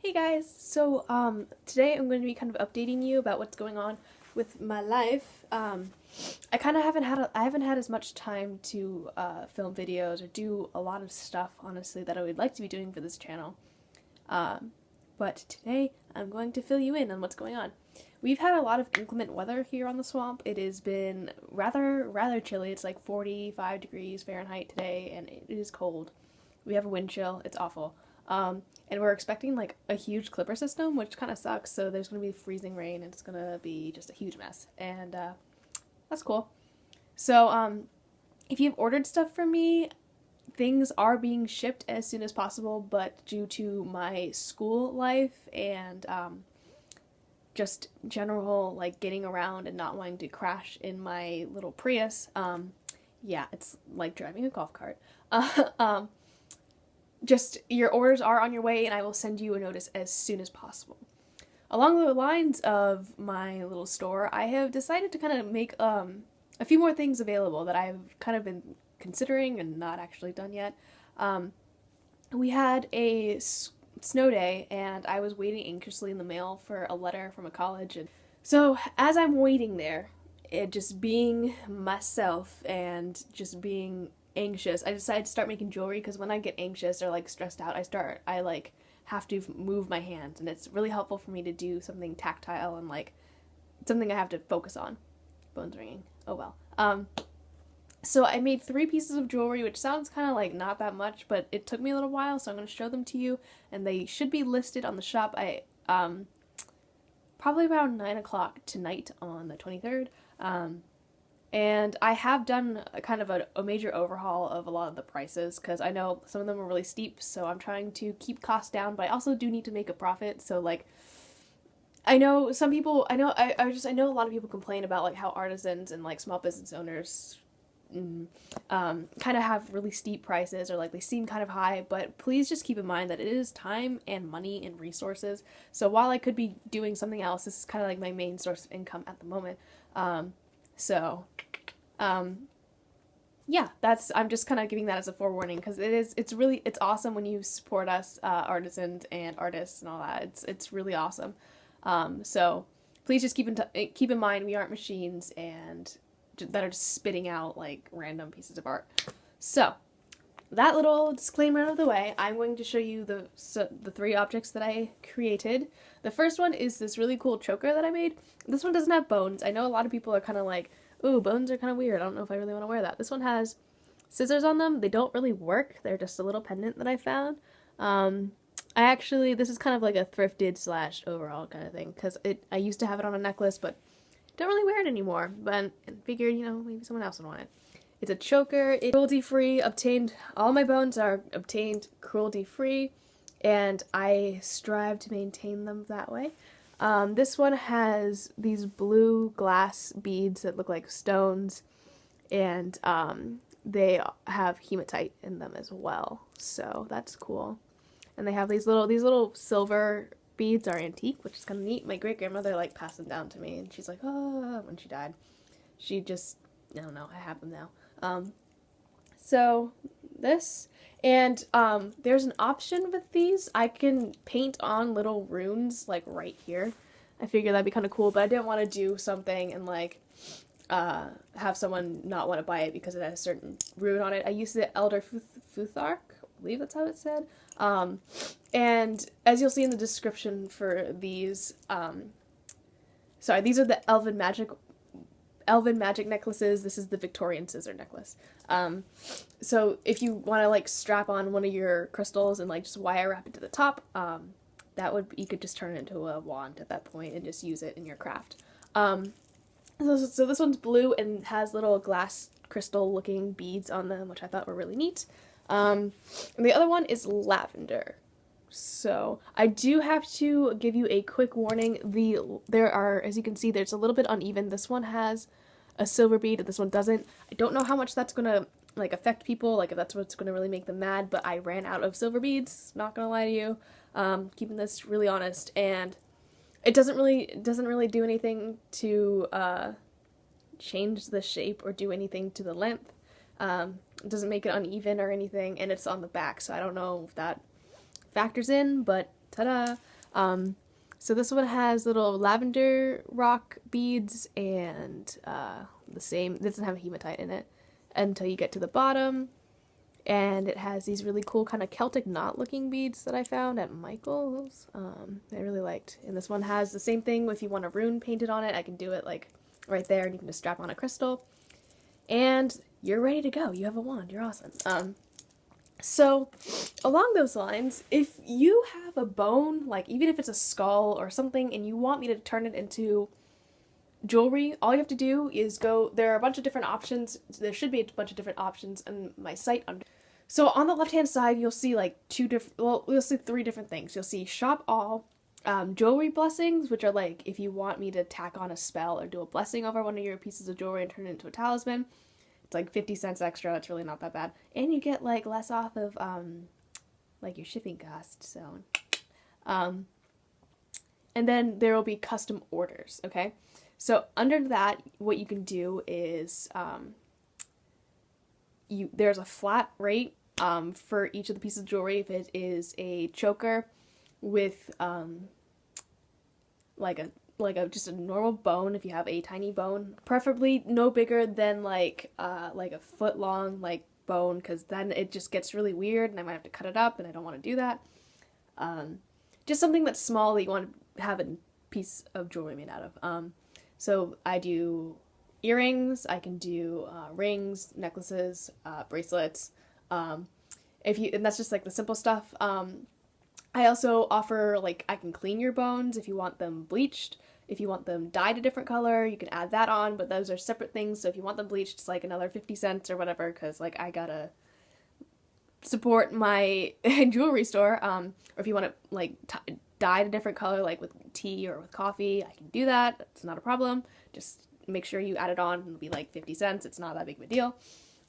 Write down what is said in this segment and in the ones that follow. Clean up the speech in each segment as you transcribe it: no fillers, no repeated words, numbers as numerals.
Hey guys, so today I'm going to be kind of updating you about what's going on with my life. I kind of haven't had as much time to film videos or do a lot of stuff, honestly, that I would like to be doing for this channel. But today I'm going to fill you in on what's going on. We've had a lot of inclement weather here on the swamp. It has been rather chilly. It's like 45 degrees Fahrenheit today, and it is cold. We have a wind chill. It's awful. And we're expecting like a huge clipper system, which kind of sucks. So there's going to be freezing rain, and it's going to be just a huge mess. And that's cool. So if you've ordered stuff from me, things are being shipped as soon as possible, but due to my school life and just general like getting around and not wanting to crash in my little Prius, yeah, it's like driving a golf cart. Just your orders are on your way, and I will send you a notice as soon as possible. Along the lines of my little store, I have decided to kind of make a few more things available that I've kind of been considering and not actually done yet. We had a snow day, and I was waiting anxiously in the mail for a letter from a college. And so as I'm waiting there, just being myself and just being anxious, I decided to start making jewelry, because when I get anxious or like stressed out, I like have to move my hands, and it's really helpful for me to do something tactile and like something I have to focus on. Bones ringing. Oh well. So I made 3 pieces of jewelry, which sounds kind of like not that much, but it took me a little while, so I'm going to show them to you, and they should be listed on the shop. Probably around 9 o'clock tonight on the 23rd. And I have done a kind of a major overhaul of a lot of the prices, because I know some of them are really steep, so I'm trying to keep costs down, but I also do need to make a profit. So like, I know some people, I know a lot of people complain about like how artisans and like small business owners kind of have really steep prices, or like they seem kind of high, but please just keep in mind that it is time and money and resources. So while I could be doing something else, this is kind of like my main source of income at the moment. Yeah, I'm just kind of giving that as a forewarning, because it's awesome when you support us, artisans and artists and all that. It's really awesome. So please just keep in mind we aren't machines and that are just spitting out like random pieces of art. So that little disclaimer out of the way, I'm going to show you the 3 objects that I created. The first one is this really cool choker that I made. This one doesn't have bones. I know a lot of people are kind of like, ooh, bones are kind of weird. I don't know if I really want to wear that. This one has scissors on them. They don't really work. They're just a little pendant that I found. This is kind of like a thrifted / overall kind of thing, because I used to have it on a necklace, but don't really wear it anymore. But I figured, maybe someone else would want it. It's a choker. It's cruelty-free. All my bones are obtained cruelty-free, and I strive to maintain them that way. This one has these blue glass beads that look like stones, and they have hematite in them as well, so that's cool. And they have these little silver beads are antique, which is kind of neat. My great-grandmother like passed them down to me, and she's like, oh, when she died. She just, I don't know, I have them now. So this, and there's an option with these. I can paint on little runes like right here. I figured that'd be kind of cool, but I didn't want to do something and like have someone not want to buy it because it has a certain rune on it. I used the Elder Futhark, I believe that's how it's said. And as you'll see in the description for these, these are the Elven magic necklaces. This is the Victorian scissor necklace. So if you want to like strap on one of your crystals and like just wire wrap it to the top, you could just turn it into a wand at that point and just use it in your craft. So this one's blue and has little glass crystal looking beads on them, which I thought were really neat. And the other one is lavender. So I do have to give you a quick warning. There are, as you can see, there's a little bit uneven. This one has a silver bead and this one doesn't. I don't know how much that's gonna like affect people, like if that's what's gonna really make them mad, but I ran out of silver beads, not gonna lie to you. Keeping this really honest, and it doesn't really do anything to change the shape or do anything to the length. It doesn't make it uneven or anything, and it's on the back, so I don't know if that factors in, but ta-da! So this one has little lavender rock beads and the same, this doesn't have a hematite in it until you get to the bottom. And it has these really cool kind of Celtic knot looking beads that I found at Michael's. I really liked. And this one has the same thing. If you want a rune painted on it, I can do it like right there, and you can just strap on a crystal. And you're ready to go. You have a wand. You're awesome. So along those lines, if you have a bone, like even if it's a skull or something, and you want me to turn it into jewelry, all you have to do is go, there are a bunch of different options. There should be a bunch of different options on my site. So on the left hand side, you'll see like you'll see 3 different things. You'll see shop all, jewelry blessings, which are like if you want me to tack on a spell or do a blessing over one of your pieces of jewelry and turn it into a talisman. It's like 50 cents extra. It's really not that bad. And you get like less off of like your shipping cost. So and then there will be custom orders, okay? So under that, what you can do is there's a flat rate for each of the pieces of jewelry. If it is a choker with just a normal bone, if you have a tiny bone, preferably no bigger than like a foot long like bone, because then it just gets really weird and I might have to cut it up and I don't want to do that. Just something that's small that you want to have a piece of jewelry made out of. So I do earrings, I can do rings, necklaces, bracelets, and that's just like the simple stuff. I also offer, like, I can clean your bones if you want them bleached. If you want them dyed a different color, you can add that on, but those are separate things. So if you want them bleached, it's like another 50 cents or whatever, because like I gotta support my jewelry store. Or if you want it like dyed a different color, like with tea or with coffee, I can do that. It's not a problem. Just make sure you add it on. It'll be like 50 cents. It's not that big of a deal.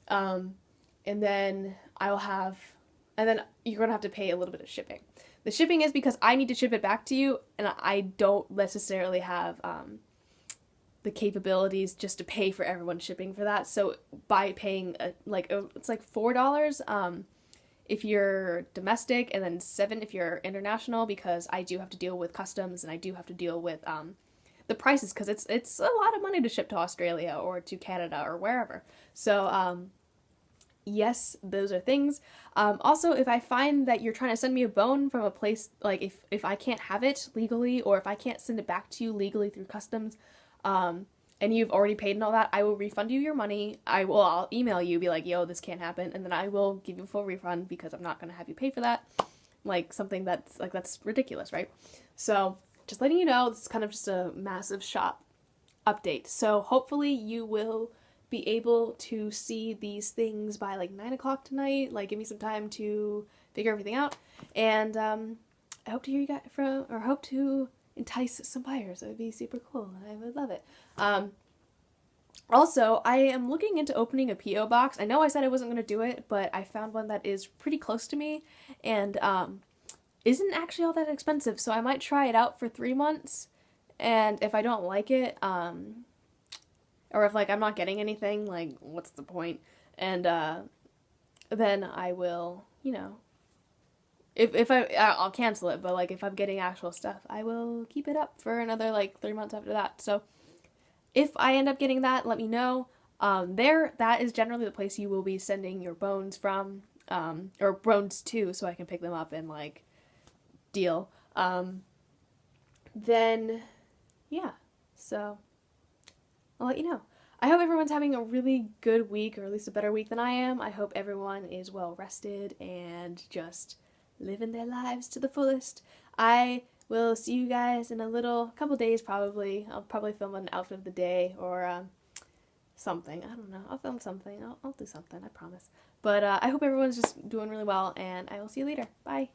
And then and then you're gonna have to pay a little bit of shipping. The shipping is because I need to ship it back to you, and I don't necessarily have the capabilities just to pay for everyone shipping for that. So by paying it's like $4 if you're domestic, and then $7 if you're international, because I do have to deal with customs and I do have to deal with the prices, because it's a lot of money to ship to Australia or to Canada or wherever. So yes, those are things. Also, if I find that you're trying to send me a bone from a place, like if I can't have it legally, or if I can't send it back to you legally through customs, and you've already paid and all that, I will refund you your money. I'll email you, be like, yo, this can't happen, and then I will give you a full refund, because I'm not going to have you pay for that. Like, something that's ridiculous, right? So, just letting you know, this is kind of just a massive shop update. So, hopefully you will be able to see these things by like 9 o'clock tonight. Like, give me some time to figure everything out, and I hope to hear you guys hope to entice some buyers. It would be super cool. I would love it. Also, I am looking into opening a P.O Box. I know I said I wasn't going to do it, but I found one that is pretty close to me and isn't actually all that expensive, so I might try it out for 3 months, and if I don't like it, or if like I'm not getting anything, like what's the point? And then I will, if I'll cancel it, but like if I'm getting actual stuff, I will keep it up for another like 3 months after that. So if I end up getting that, let me know. That is generally the place you will be sending your bones from, or bones to, so I can pick them up and like deal. Then yeah, so I'll let you know. I hope everyone's having a really good week, or at least a better week than I am. I hope everyone is well rested and just living their lives to the fullest. I will see you guys in a couple days probably. I'll probably film an outfit of the day or something. I don't know. I'll film something. I'll do something, I promise. But I hope everyone's just doing really well, and I will see you later. Bye.